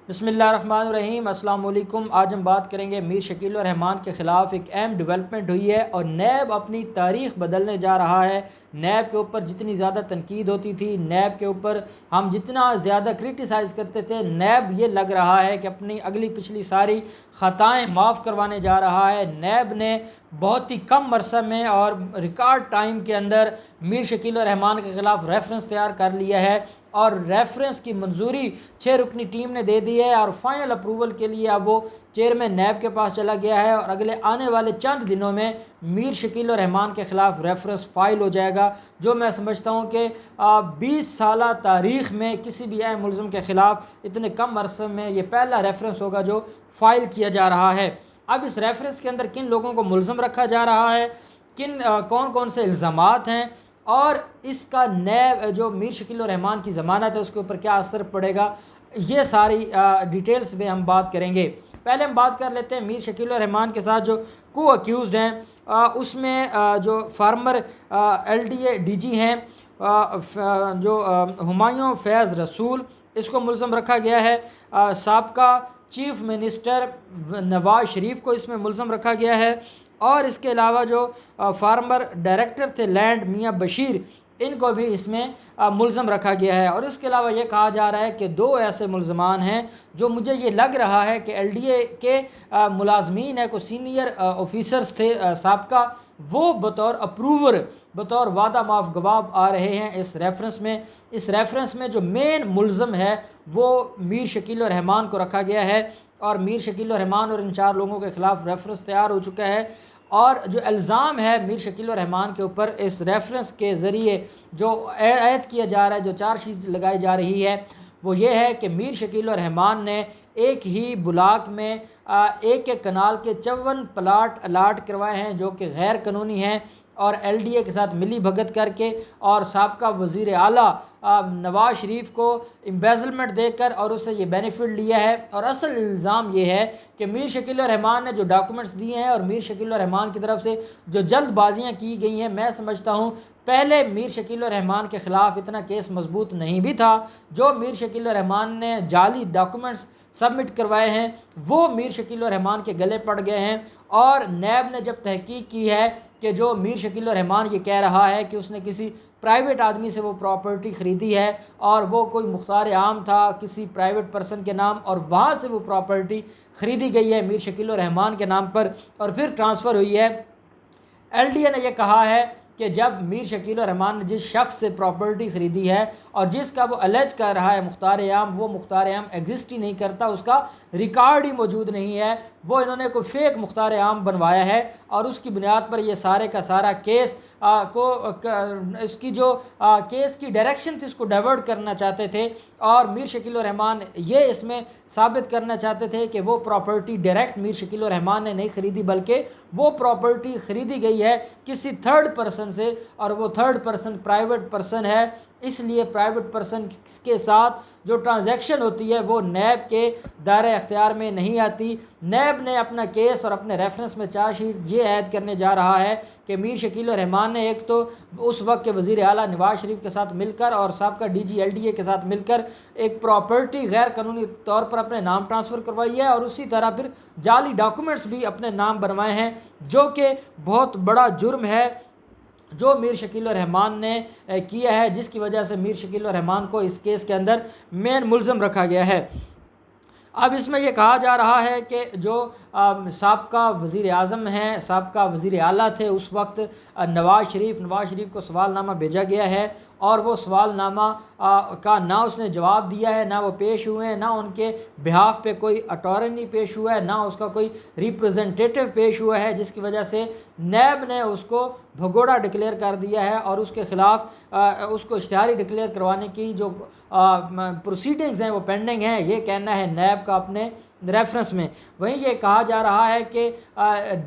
بسم اللہ الرحمن الرحیم۔ السلام علیکم۔ آج ہم بات کریں گے میر شکیل الرحمان کے خلاف ایک اہم ڈیولپمنٹ ہوئی ہے اور نیب اپنی تاریخ بدلنے جا رہا ہے۔ نیب کے اوپر جتنی زیادہ تنقید ہوتی تھی، نیب کے اوپر ہم جتنا زیادہ کرٹیسائز کرتے تھے، نیب یہ لگ رہا ہے کہ اپنی اگلی پچھلی ساری خطائیں معاف کروانے جا رہا ہے۔ نیب نے بہت ہی کم عرصہ میں اور ریکارڈ ٹائم کے اندر میر شکیل الرحمان کے خلاف ریفرنس تیار کر لیا ہے اور ریفرنس کی منظوری 6 رکنی ٹیم نے دے دی ہے اور فائنل اپروول کے لیے اب وہ چیئرمین نیب کے پاس چلا گیا ہے اور اگلے آنے والے چند دنوں میں میر شکیل الرحمان کے خلاف ریفرنس فائل ہو جائے گا، جو میں سمجھتا ہوں کہ 20 سالہ تاریخ میں کسی بھی اہم ملزم کے خلاف اتنے کم عرصے میں یہ پہلا ریفرنس ہوگا جو فائل کیا جا رہا ہے۔ اب اس ریفرنس کے اندر کن لوگوں کو ملزم رکھا جا رہا ہے، کون کون سے الزامات ہیں اور اس کا نیب جو میر شکیل الرحمان کی ضمانت ہے اس کے اوپر کیا اثر پڑے گا، یہ ساری ڈیٹیلز میں ہم بات کریں گے۔ پہلے ہم بات کر لیتے ہیں میر شکیل الرحمان کے ساتھ جو کو اکیوزڈ ہیں، اس میں جو فارمر LDA DG ہیں جو ہمایوں فیض رسول، اس کو ملزم رکھا گیا ہے۔ سابقہ چیف منسٹر نواز شریف کو اس میں ملزم رکھا گیا ہے اور اس کے علاوہ جو فارمر ڈائریکٹر تھے لینڈ میاں بشیر، ان کو بھی اس میں ملزم رکھا گیا ہے۔ اور اس کے علاوہ یہ کہا جا رہا ہے کہ 2 ایسے ملزمان ہیں جو مجھے یہ لگ رہا ہے کہ LDA کے ملازمین ہیں، کو سینئر آفیسرز تھے سابقہ، وہ بطور اپروور، بطور وعدہ معاف گواہ آ رہے ہیں اس ریفرنس میں۔ اس ریفرنس میں جو مین ملزم ہے وہ میر شکیل الرحمان کو رکھا گیا ہے اور میر شکیل الرحمان اور ان 4 لوگوں کے خلاف ریفرنس تیار ہو چکا ہے۔ اور جو الزام ہے میر شکیل الرحمان کے اوپر اس ریفرنس کے ذریعے جو عائد کیا جا رہا ہے، جو چارج شیٹ لگائی جا رہی ہے، وہ یہ ہے کہ میر شکیل الرحمان نے ایک ہی بلاک میں ایک کنال کے 54 پلاٹ الاٹ کروائے ہیں جو کہ غیر قانونی ہیں، اور LDA کے ساتھ ملی بھگت کر کے اور سابقہ وزیر اعلیٰ نواز شریف کو امبیزلمنٹ دے کر اور اسے یہ بینیفٹ لیا ہے۔ اور اصل الزام یہ ہے کہ میر شکیل الرحمان نے جو ڈاکومنٹس دیے ہیں اور میر شکیل الرحمان کی طرف سے جو جلد بازیاں کی گئی ہیں، میں سمجھتا ہوں پہلے میر شکیل الرحمان کے خلاف اتنا کیس مضبوط نہیں بھی تھا۔ جو میر شکیل الرحمان نے جعلی ڈاکومنٹس سبمٹ کروائے ہیں وہ میر شکیل الرحمان کے گلے پڑ گئے ہیں، اور نیب نے جب تحقیق کی ہے کہ جو میر شکیل الرحمان یہ کہہ رہا ہے کہ اس نے کسی پرائیویٹ آدمی سے وہ پراپرٹی خریدی ہے اور وہ کوئی مختار عام تھا کسی پرائیویٹ پرسن کے نام، اور وہاں سے وہ پراپرٹی خریدی گئی ہے میر شکیل الرحمان کے نام پر اور پھر ٹرانسفر ہوئی ہے۔ LDA نے یہ کہا ہے کہ جب میر شکیل الرحمان نے جس شخص سے پراپرٹی خریدی ہے اور جس کا وہ الیج کر رہا ہے مختار عام، وہ مختار عام ایگزسٹ ہی نہیں کرتا، اس کا ریکارڈ ہی موجود نہیں ہے، وہ انہوں نے کوئی فیک مختار عام بنوایا ہے اور اس کی بنیاد پر یہ سارے کا سارا کیس اس کی جو کیس کی ڈائریکشن تھی اس کو ڈائیورٹ کرنا چاہتے تھے، اور میر شکیل الرحمان یہ اس میں ثابت کرنا چاہتے تھے کہ وہ پراپرٹی ڈائریکٹ میر شکیل الرحمان نے نہیں خریدی بلکہ وہ پراپرٹی خریدی گئی ہے کسی تھرڈ پرسن سے، اور وہ تھرڈ پرسن پرائیویٹ پرسن ہے، اس لیے پرائیویٹ پرسن کے ساتھ جو ٹرانزیکشن ہوتی ہے وہ نیب کے دائرہ اختیار میں نہیں آتی۔ نیب نے اپنا کیس اور اپنے ریفرنس میں چارج شیٹ یہ عائد کرنے جا رہا ہے کہ میر شکیل الرحمان نے ایک تو اس وقت کے وزیر اعلیٰ نواز شریف کے ساتھ مل کر اور سابقہ DG LDA کے ساتھ مل کر ایک پراپرٹی غیر قانونی طور پر اپنے نام ٹرانسفر کروائی ہے، اور اسی طرح پھر جعلی ڈاکومنٹس بھی اپنے نام بنوائے ہیں، جو کہ بہت بڑا جرم ہے جو میر شکیل الرحمان نے کیا ہے، جس کی وجہ سے میر شکیل الرحمان کو اس کیس کے اندر مین ملزم رکھا گیا ہے۔ اب اس میں یہ کہا جا رہا ہے کہ جو سابقہ وزیر اعظم ہیں، سابقہ وزیر اعلیٰ تھے اس وقت نواز شریف کو سوال نامہ بھیجا گیا ہے اور وہ سوال نامہ کا نہ اس نے جواب دیا ہے، نہ وہ پیش ہوئے ہیں، نہ ان کے بہاف پہ کوئی اٹارنی پیش ہوا ہے، نہ اس کا کوئی ریپریزنٹیٹیو پیش ہوا ہے، جس کی وجہ سے نیب نے اس کو بھگوڑا ڈکلیئر کر دیا ہے اور اس کے خلاف اس کو اشتہاری ڈکلیئر کروانے کی جو پروسیڈنگز ہیں وہ پینڈنگ ہیں، یہ کہنا ہے نیب کا اپنے ریفرنس میں۔ وہیں یہ کہا جا رہا ہے کہ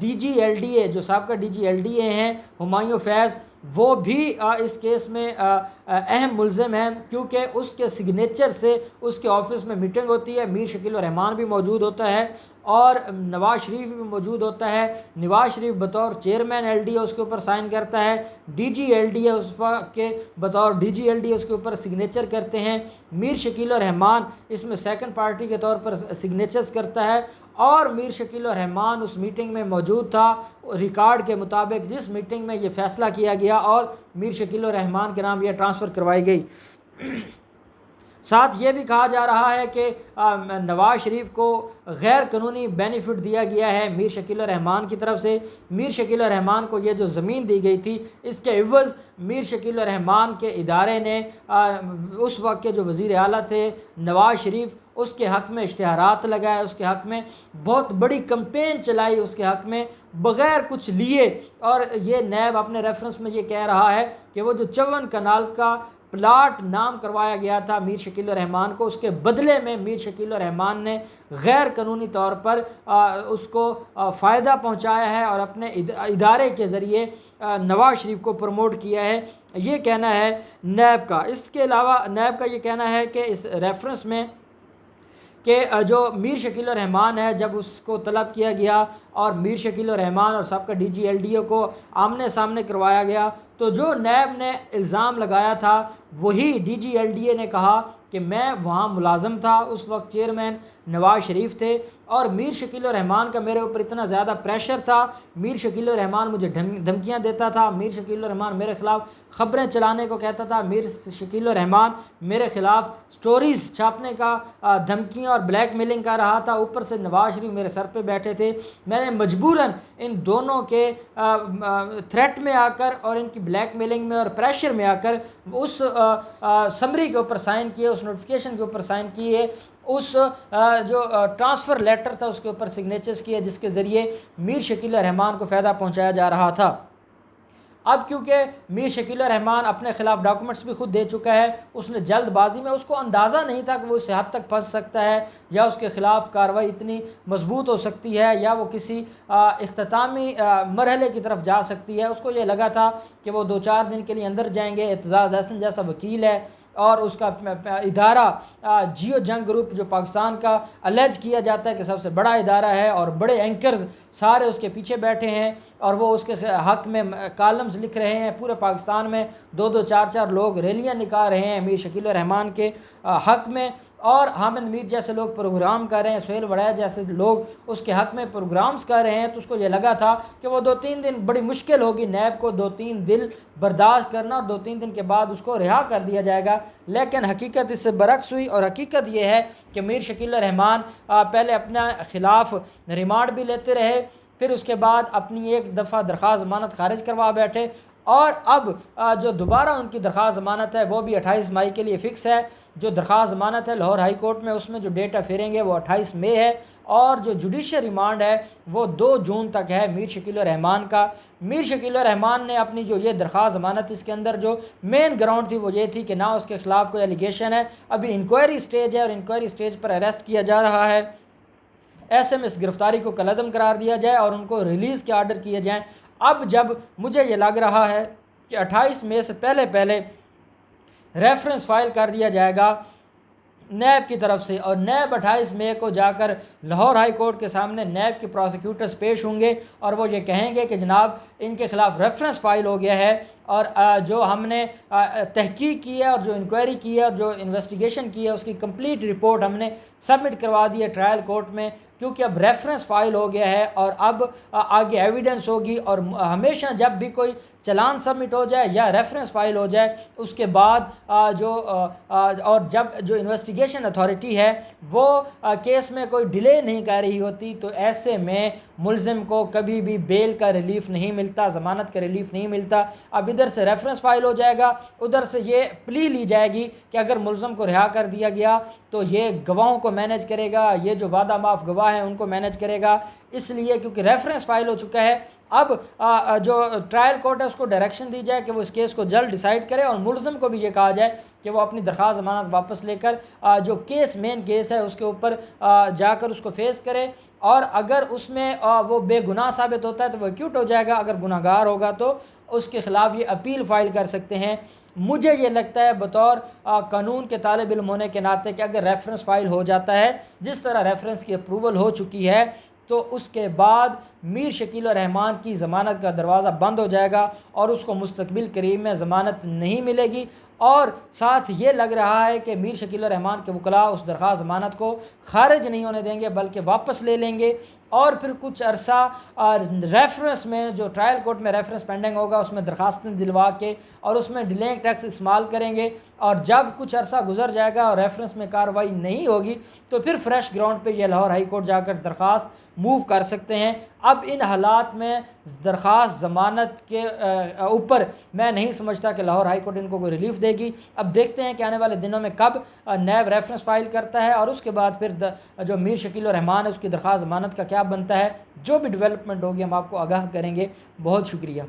DG LDA جو سابقہ DG LDA ہیں ہمایوں فیض، وہ بھی اس کیس میں اہم ملزم ہیں، کیونکہ اس کے سگنیچر سے اس کے آفس میں میٹنگ ہوتی ہے، میر شکیل الرحمان بھی موجود ہوتا ہے اور نواز شریف بھی موجود ہوتا ہے۔ نواز شریف بطور چیئرمین ایل ڈی اے اس کے اوپر سائن کرتا ہے، D G L D A اس وقت کے بطور D G L D A اس کے اوپر سگنیچر کرتے ہیں، میر شکیل الرحمان اس میں سیکنڈ پارٹی کے طور پر سگنیچرز کرتا ہے، اور میر شکیل الرحمان اس میٹنگ میں موجود تھا۔ ریکارڈ کے مطابق جس میٹنگ میں یہ فیصلہ کیا گیا اور میر شکیل الرحمان کے نام یہ ٹرانسفر کروائی گئی۔ ساتھ یہ بھی کہا جا رہا ہے کہ نواز شریف کو غیر قانونی بینیفٹ دیا گیا ہے میر شکیل الرحمان کی طرف سے۔ میر شکیل الرحمان کو یہ جو زمین دی گئی تھی، اس کے عوض میر شکیل الرحمان کے ادارے نے اس وقت کے جو وزیر اعلیٰ تھے نواز شریف، اس کے حق میں اشتہارات لگائے، اس کے حق میں بہت بڑی کمپین چلائی، اس کے حق میں بغیر کچھ لیے۔ اور یہ نیب اپنے ریفرنس میں یہ کہہ رہا ہے کہ وہ جو 54 کنال کا پلاٹ نام کروایا گیا تھا میر شکیل الرحمان کو، اس کے بدلے میں میر شکیل الرحمان نے غیر قانونی طور پر اس کو فائدہ پہنچایا ہے اور اپنے ادارے کے ذریعے نواز شریف کو پروموٹ کیا ہے، یہ کہنا ہے نیب کا۔ اس کے علاوہ نیب کا یہ کہنا ہے کہ اس ریفرنس میں کہ جو میر شکیل الرحمان ہے، جب اس کو طلب کیا گیا اور میر شکیل الرحمان اور سابقہ D G L D A کو آمنے سامنے کروایا گیا، تو جو نیب نے الزام لگایا تھا وہی D G L D A نے کہا کہ میں وہاں ملازم تھا، اس وقت چیئرمین نواز شریف تھے، اور میر شکیل الرحمان کا میرے اوپر اتنا زیادہ پریشر تھا، میر شکیل الرحمان مجھے دھمکیاں دیتا تھا، میر شکیل الرحمان میرے خلاف خبریں چلانے کو کہتا تھا، میر شکیل الرحمان میرے خلاف سٹوریز چھاپنے کا دھمکیاں اور بلیک میلنگ کر رہا تھا، اوپر سے نواز شریف میرے سر پہ بیٹھے تھے۔ میں نے مجبوراً ان دونوں کے تھریٹ میں آ کر اور ان کی بلیک میلنگ میں اور پریشر میں آ کر اس سمری کے اوپر سائن کیے، اس نوٹیفیکیشن کے اوپر سائن کیے، اس جو ٹرانسفر لیٹر تھا اس کے اوپر سگنیچرز کیے، جس کے ذریعے میر شکیل الرحمان کو فائدہ پہنچایا جا رہا تھا۔ اب کیونکہ میر شکیل الرحمان اپنے خلاف ڈاکومنٹس بھی خود دے چکا ہے، اس نے جلد بازی میں، اس کو اندازہ نہیں تھا کہ وہ اس حد تک پھنس سکتا ہے یا اس کے خلاف کارروائی اتنی مضبوط ہو سکتی ہے یا وہ کسی اختتامی مرحلے کی طرف جا سکتی ہے۔ اس کو یہ لگا تھا کہ وہ 2-4 دن کے لیے اندر جائیں گے، اعتزاز احسن جیسا وکیل ہے اور اس کا ادارہ جیو جنگ گروپ جو پاکستان کا الیج کیا جاتا ہے کہ سب سے بڑا ادارہ ہے اور بڑے اینکرز سارے اس کے پیچھے بیٹھے ہیں اور وہ اس کے حق میں کالمز لکھ رہے ہیں، پورے پاکستان میں 2-2 4-4 لوگ ریلیاں نکال رہے ہیں میر شکیل الرحمان کے حق میں، اور حامد میر جیسے لوگ پروگرام کر رہے ہیں، سہیل وڑائے جیسے لوگ اس کے حق میں پروگرامز کر رہے ہیں۔ تو اس کو یہ لگا تھا کہ وہ 2-3 دن بڑی مشکل ہوگی نیب کو 2-3 دن برداشت کرنا، اور 2-3 دن کے بعد اس کو رہا کر دیا جائے گا، لیکن حقیقت اس سے برعکس ہوئی، اور حقیقت یہ ہے کہ میر شکیل الرحمان پہلے اپنا خلاف ریمانڈ بھی لیتے رہے، پھر اس کے بعد اپنی ایک دفعہ درخواست ضمانت خارج کروا بیٹھے، اور اب جو دوبارہ ان کی درخواست ضمانت ہے وہ بھی 28 مئی کے لیے فکس ہے۔ جو درخواست ضمانت ہے لاہور ہائی کورٹ میں، اس میں جو ڈیٹ پھیریں گے وہ 28 مئی ہے، اور جو جوڈیشل ریمانڈ ہے وہ 2 جون تک ہے میر شکیل الرحمان کا۔ میر شکیل الرحمان نے اپنی جو یہ درخواست ضمانت، اس کے اندر جو مین گراؤنڈ تھی وہ یہ تھی کہ نہ اس کے خلاف کوئی ایلیگیشن ہے، ابھی انکوائری سٹیج ہے اور انکوائری سٹیج پر اریسٹ کیا جا رہا ہے، ایسے میں اس گرفتاری کو کالعدم قرار دیا جائے اور ان کو ریلیز کے آرڈر کیے جائیں۔ اب جب مجھے یہ لگ رہا ہے کہ 28 مئی سے پہلے ریفرنس فائل کر دیا جائے گا نیب کی طرف سے، اور نیب 28 مئی کو جا کر لاہور ہائی کورٹ کے سامنے نیب کے پروسیکیوٹرز پیش ہوں گے اور وہ یہ کہیں گے کہ جناب ان کے خلاف ریفرنس فائل ہو گیا ہے، اور جو ہم نے تحقیق کی ہے اور جو انکوائری کی ہے اور جو انویسٹیگیشن کی ہے اس کی کمپلیٹ رپورٹ ہم نے سبمٹ کروا دی ہے ٹرائل کورٹ میں، کیونکہ اب ریفرنس فائل ہو گیا ہے اور اب آگے ایویڈنس ہوگی، اور ہمیشہ جب بھی کوئی چلان سبمٹ ہو جائے یا ریفرنس فائل ہو جائے اس کے بعد اور جب جو انویسٹیگیشن اتھارٹی ہے وہ کیس میں کوئی ڈیلے نہیں کر رہی ہوتی، تو ایسے میں ملزم کو کبھی بھی بیل کا ریلیف نہیں ملتا، ضمانت کا ریلیف نہیں ملتا۔ اب ادھر سے ریفرنس فائل ہو جائے گا، ادھر سے یہ پلی لی جائے گی کہ اگر ملزم کو رہا کر دیا گیا تو یہ گواہوں کو مینیج کرے گا، یہ جو وعدہ معاف گواہ ہیں ان کو مینیج کرے گا، اس لیے کیونکہ ریفرنس فائل ہو چکا ہے اب جو ٹرائل کورٹ ہے اس کو ڈائریکشن دی جائے کہ وہ اس کیس کو جلد ڈیسائیڈ کرے، اور ملزم کو بھی یہ کہا جائے کہ وہ اپنی درخواست ضمانت واپس لے کر جو کیس مین کیس ہے اس کے اوپر جا کر اس کو فیس کرے، اور اگر اس میں وہ بے گناہ ثابت ہوتا ہے تو وہ ایکیوٹ ہو جائے گا، اگر گناہ گار ہوگا تو اس کے خلاف یہ اپیل فائل کر سکتے ہیں۔ مجھے یہ لگتا ہے بطور قانون کے طالب علم ہونے کے ناطے کہ اگر ریفرنس فائل ہو جاتا ہے، جس طرح ریفرنس کی اپروول ہو چکی ہے، تو اس کے بعد میر شکیل الرحمان کی ضمانت کا دروازہ بند ہو جائے گا اور اس کو مستقبل قریب میں ضمانت نہیں ملے گی، اور ساتھ یہ لگ رہا ہے کہ میر شکیل الرحمان کے وکلاء اس درخواست ضمانت کو خارج نہیں ہونے دیں گے بلکہ واپس لے لیں گے، اور پھر کچھ عرصہ ریفرنس میں جو ٹرائل کورٹ میں ریفرنس پینڈنگ ہوگا اس میں درخواستیں دلوا کے اور اس میں ڈیلنگ ٹیکس استعمال کریں گے، اور جب کچھ عرصہ گزر جائے گا اور ریفرنس میں کارروائی نہیں ہوگی تو پھر فریش گراؤنڈ پہ یہ لاہور ہائی کورٹ جا کر درخواست موو کر سکتے ہیں۔ اب ان حالات میں درخواست ضمانت کے اوپر میں نہیں سمجھتا کہ لاہور ہائی کورٹ ان کو کوئی ریلیف دے گی۔ اب دیکھتے ہیں کہ آنے والے دنوں میں کب نیب ریفرنس فائل کرتا ہے، اور اس کے بعد پھر جو میر شکیل الرحمان ہے اس کی درخواست ضمانت کا کیا بنتا ہے۔ جو بھی ڈیولپمنٹ ہوگی ہم آپ کو آگاہ کریں گے۔ بہت شکریہ۔